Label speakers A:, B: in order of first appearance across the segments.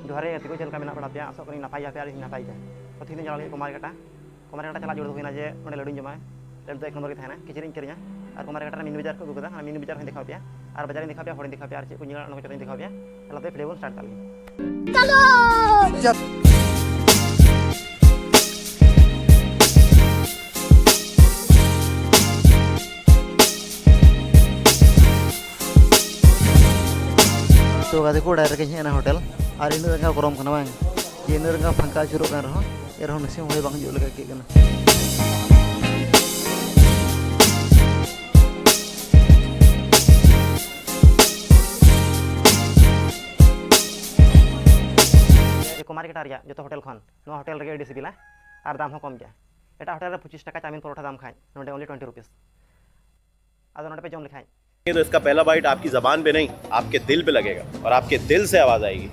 A: जोहारे गति को चलका मेना पड़ा पे आसो कनी नपाय पे आरी नपाय पे तो थीन चला कुमारघाटा चला जोड़ होना जे ओंडे लड्डू जमा लड्डू एक नंबर के थाना किचरिंग करिया और कुमारघाटा मीनू बाजार को गुगदा मीनू बाजार दिखा पे और बाजार दिखा पे होड़ी दिखा पे और चे को निगल न को दिखा पे चलाते वीडियो स्टार्ट कर चलो तो गादी को डायरेक्ट हेना होटल और इन रंगा गरम खाना बांग इन रंगा फंका चुरो kan रहो एर हो नसे होय बांग जो लगा के कना कुमारघाटा रिया जो होटल खन नो होटल रे एडी सिबिला और दाम हो कम गया एटा होटल रे 25 टाका चाउमिन परोठा दाम खाय नोडे ओनली 20 रुपीस आदो नोडे पे जम लिखाय
B: तो इसका पहला बाइट आपकी ज़बान पे नहीं आपके दिल पे लगेगा और आपके दिल से आवाज़ आएगी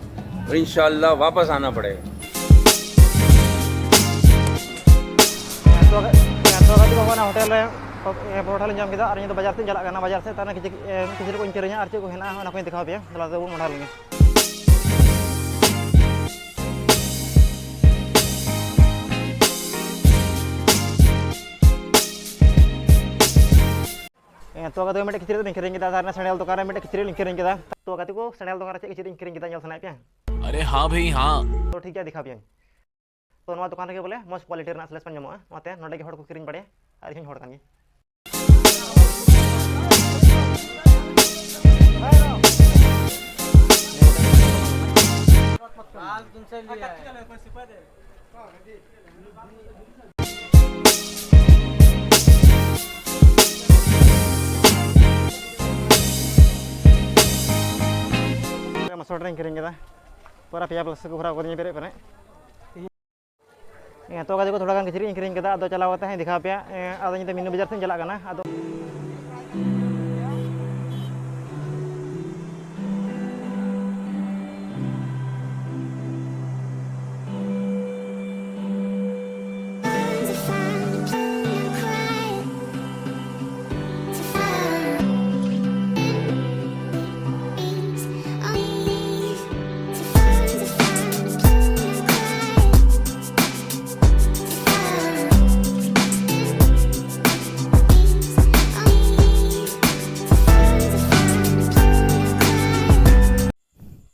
C: और इंशाल्लाह वापस आना पड़ेगा।
A: तो अगर बाबा ना होटल रे परोठा ले जाम किदा और तो बाजार से चला गना बाजार से ताना किसी को इंचरिया और चे को हेना ना को दिखाओ पे चला तो मोड़ा लेंगे तो अगर मेटे किचरी तो किरिंग किदा सारना सनेल दुकान मेटे किचरी किरिंग किदा तो अगर को सनेल दुकान चे किचरी किरिंग किदा जल सनाय पे
D: अरे हाँ भाई हाँ
A: तो ठीक है दिखा पे तो नवा दुकान रे बोले मस्त क्वालिटी रे स्लेस पन जमो ओते नोडे के हड़ को किरिंग पड़े और हिन हड़ कानी माल तुमसे लिया मसोड्रिंग किरिंग किदा पूरा पिया प्लस को भरा को पेरे पे तो गादी को थोड़ा गान किचरी किरिंग किदा अदो चलावते हैं दिखा पे अदो निते मीनू बाजार से चला गना अदो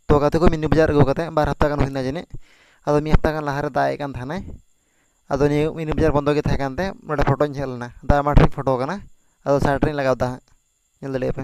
A: तो गाते को मीनू बाजार गो कते बार हफ्ता गान होइना जने अदो मी हफ्ता गान लहारे दाय कान थाने अदो नि मीनू बाजार बंद के थाय कानते मोडा फोटो झेलना दा माट्रिक फोटो कना अदो साइड लगाव दा नेल दले पे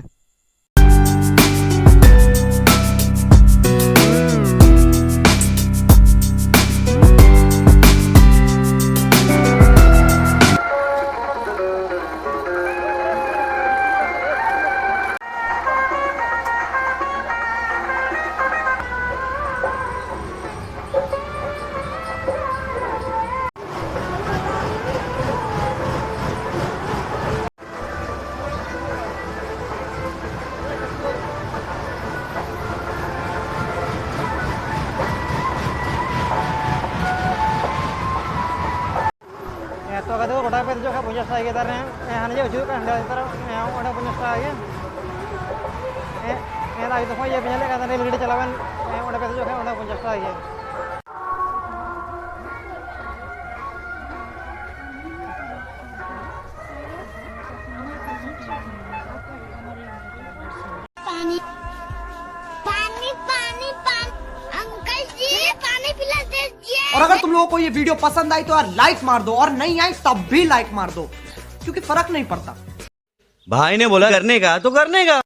A: तो अगर तो गोटा पे जो का 50 टाका तार हाने जे उजु का हंडा तार ओडा 50 टाका गे ए दा तो कोई ये पिनले का तारे वीडियो चलावन ओडा पे जो का ओडा 50 टाका गे
E: पानी पानी पानी पानी अंकल जी पानी पिला दीजिए।
F: और अगर तुम लोगों को ये वीडियो पसंद आई तो यार लाइक मार दो और नहीं आई तब भी लाइक मार दो क्योंकि फर्क नहीं पड़ता।
G: भाई ने बोला करने का तो करने का।